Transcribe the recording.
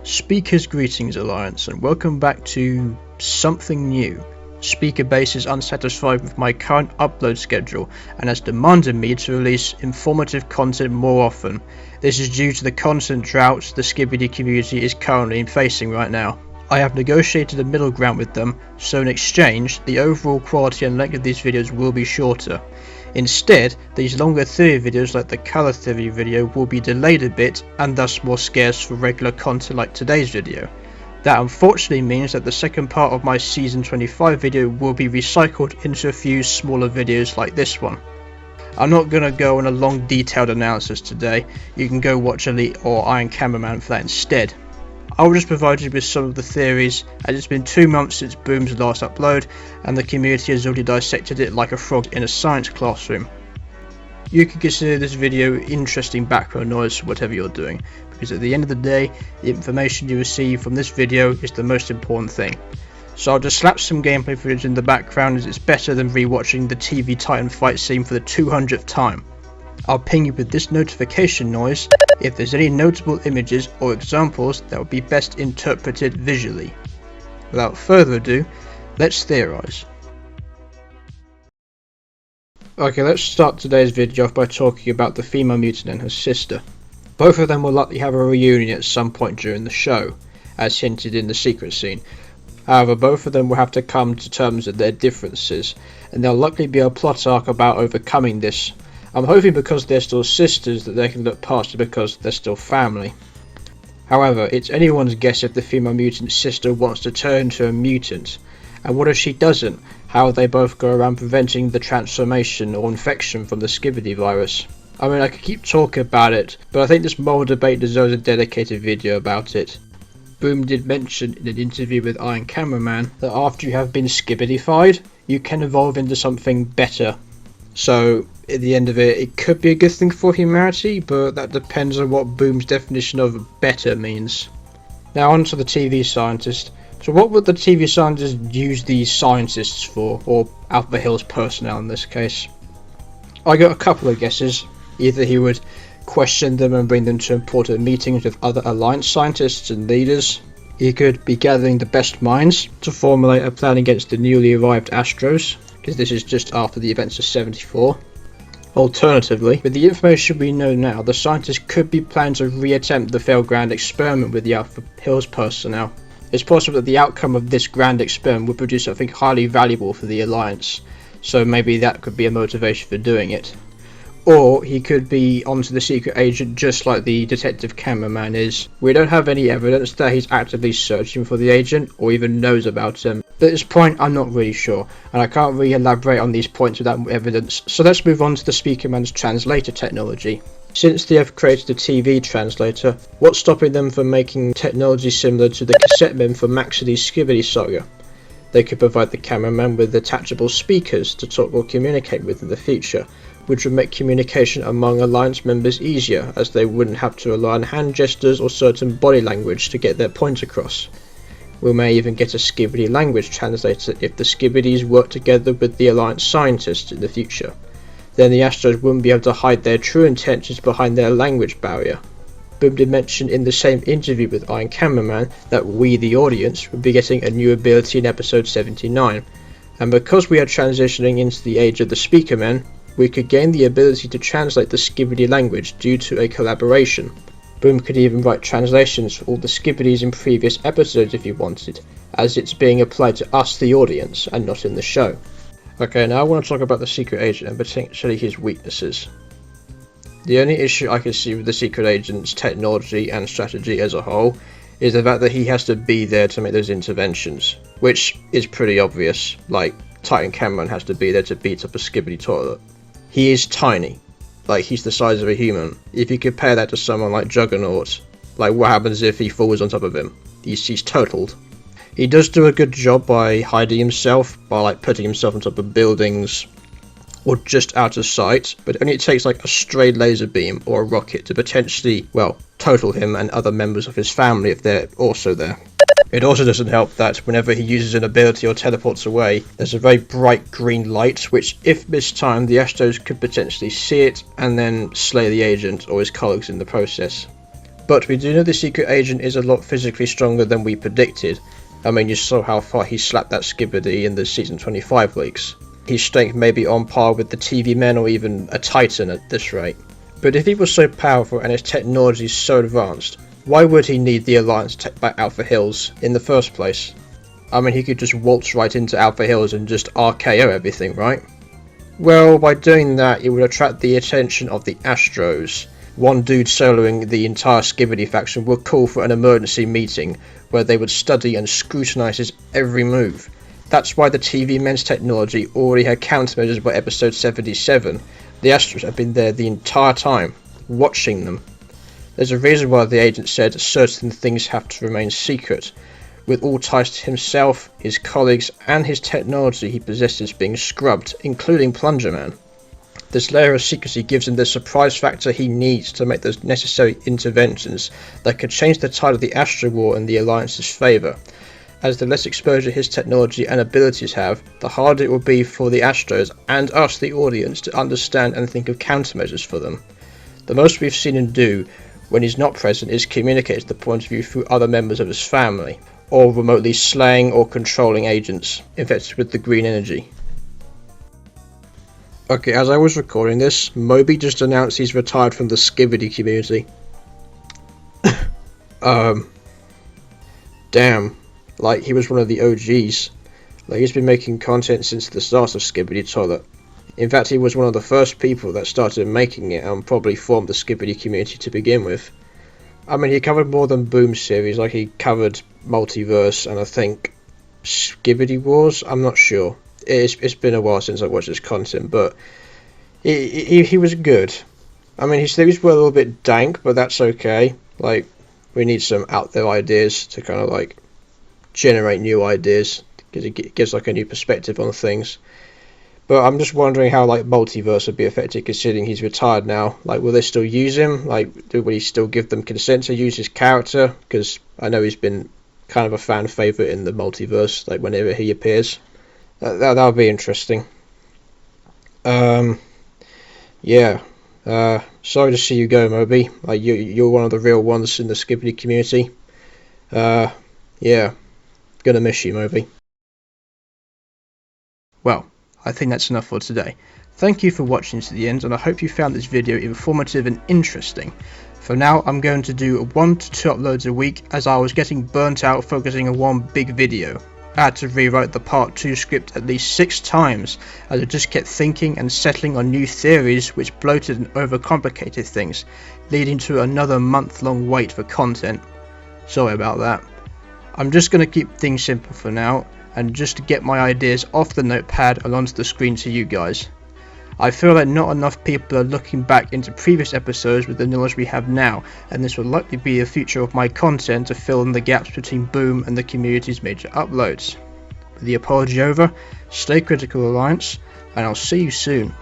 Speakers greetings Alliance, and welcome back to something new. Speaker Base is unsatisfied with my current upload schedule and has demanded me to release informative content more often. This is due to the constant drought the Skibidi community is currently facing right now. I have negotiated a middle ground with them, so in exchange, the overall quality and length of these videos will be shorter. Instead, these longer theory videos like the colour theory video will be delayed a bit and thus more scarce for regular content like today's video. That unfortunately means that the second part of my season 25 video will be recycled into a few smaller videos like this one. I'm not going to go on a long detailed analysis today, you can go watch Elite or Iron Cameraman for that instead. I will just provide you with some of the theories, as it's been 2 months since Boom's last upload and the community has already dissected it like a frog in a science classroom. You can consider this video interesting background noise for whatever you're doing, because at the end of the day, the information you receive from this video is the most important thing. So I'll just slap some gameplay footage in the background, as it's better than rewatching the TV Titan fight scene for the 200th time. I'll ping you with this notification noise if there's any notable images or examples that would be best interpreted visually. Without further ado, let's theorize. Okay, let's start today's video off by talking about the female mutant and her sister. Both of them will likely have a reunion at some point during the show, as hinted in the secret scene. However, both of them will have to come to terms with their differences, and there'll likely be a plot arc about overcoming this. I'm hoping because they're still sisters that they can look past it because they're still family. However, it's anyone's guess if the female mutant's sister wants to turn into a mutant. And what if she doesn't? How will they both go around preventing the transformation or infection from the Skibidi virus? I mean, I could keep talking about it, but I think this moral debate deserves a dedicated video about it. Boom did mention in an interview with Iron Cameraman that after you have been Skibidified, you can evolve into something better. So, at the end of it, it could be a good thing for humanity, but that depends on what Boom's definition of better means. Now on to the TV scientist. So what would the TV scientist use these scientists for, or Alpha Hill's personnel in this case? I got a couple of guesses. Either he would question them and bring them to important meetings with other Alliance scientists and leaders. He could be gathering the best minds to formulate a plan against the newly arrived Astros, because this is just after the events of 74. Alternatively, with the information we know now, the scientists could be planning to reattempt the failed grand experiment with the Alpha Hills personnel. It's possible that the outcome of this grand experiment would produce something highly valuable for the Alliance, so maybe that could be a motivation for doing it. Or he could be onto the secret agent just like the detective cameraman is. We don't have any evidence that he's actively searching for the agent or even knows about him. At this point I'm not really sure, and I can't really elaborate on these points without evidence, so let's move on to the Speakerman's translator technology. Since they have created a TV translator, what's stopping them from making technology similar to the cassette men for Maxidy's Skibidi saga? They could provide the cameraman with detachable speakers to talk or communicate with in the future, which would make communication among Alliance members easier, as they wouldn't have to rely on hand gestures or certain body language to get their point across. We may even get a Skibidi language translator if the Skibidis work together with the Alliance scientists in the future. Then the Astros wouldn't be able to hide their true intentions behind their language barrier. Boom did mention in the same interview with Iron Cameraman that we, the audience, would be getting a new ability in episode 79, and because we are transitioning into the age of the Speakermen, we could gain the ability to translate the Skibidi language due to a collaboration. Boom could even write translations for all the Skibidis in previous episodes if he wanted, as it's being applied to us, the audience, and not in the show. Okay, now I want to talk about the secret agent and potentially his weaknesses. The only issue I can see with the secret agent's technology and strategy as a whole is the fact that he has to be there to make those interventions, which is pretty obvious, like Titan Cameron has to be there to beat up a Skibidi toilet. He is tiny, like he's the size of a human. If you compare that to someone like Juggernaut, like what happens if he falls on top of him? He's totaled. He does do a good job by hiding himself, by like putting himself on top of buildings or just out of sight, but only it takes like a stray laser beam or a rocket to potentially, well, total him and other members of his family if they're also there. It also doesn't help that whenever he uses an ability or teleports away, there's a very bright green light, which if mistimed, the Astros could potentially see it and then slay the agent or his colleagues in the process. But we do know the secret agent is a lot physically stronger than we predicted. I mean, you saw how far he slapped that Skibidi in the season 25 leaks. His strength may be on par with the TV men or even a Titan at this rate. But if he was so powerful and his technology so advanced, why would he need the Alliance to take back Alpha Hills in the first place? I mean, he could just waltz right into Alpha Hills and just RKO everything, right? Well, by doing that, it would attract the attention of the Astros. One dude soloing the entire Skibidi faction would call for an emergency meeting where they would study and scrutinize his every move. That's why the TV men's technology already had countermeasures by episode 77. The Astros have been there the entire time, watching them. There's a reason why the agent said certain things have to remain secret, with all ties to himself, his colleagues, and his technology he possesses being scrubbed, including Plunger Man. This layer of secrecy gives him the surprise factor he needs to make those necessary interventions that could change the tide of the Astro War in the Alliance's favour. As the less exposure his technology and abilities have, the harder it will be for the Astros and us, the audience, to understand and think of countermeasures for them. The most we've seen him do when he's not present is communicate the point of view through other members of his family, or remotely slaying or controlling agents infected with the green energy. Okay, as I was recording this, Moby just announced he's retired from the Skibidi community. Damn. Like, he was one of the OGs. Like, he's been making content since the start of Skibidi Toilet. In fact, he was one of the first people that started making it and probably formed the Skibidi community to begin with. I mean, he covered more than Boom series, like he covered Multiverse and I think Skibidi Wars, I'm not sure. It's been a while since I watched his content, but he was good. I mean, his theories were a little bit dank, but that's okay. Like, we need some out there ideas to kind of like generate new ideas, because it gives like a new perspective on things. But I'm just wondering how like Multiverse would be affected considering he's retired now. Like, will they still use him? Like, will he still give them consent to use his character? Because I know he's been kind of a fan favourite in the Multiverse, like whenever he appears. That'll be interesting. Yeah. Sorry to see you go, Moby. Like, you're one of the real ones in the Skibidi community. Yeah. Gonna miss you, Moby. Well, I think that's enough for today. Thank you for watching to the end, and I hope you found this video informative and interesting. For now, I'm going to do 1 to 2 uploads a week, as I was getting burnt out focusing on one big video. I had to rewrite the part 2 script at least 6 times, as I just kept thinking and settling on new theories which bloated and overcomplicated things, leading to another month-long wait for content. Sorry about that. I'm just going to keep things simple for now, and just to get my ideas off the notepad and onto the screen to you guys. I feel that not enough people are looking back into previous episodes with the knowledge we have now, and this will likely be the future of my content to fill in the gaps between Boom and the community's major uploads. With the apology over, stay critical, Alliance, and I'll see you soon.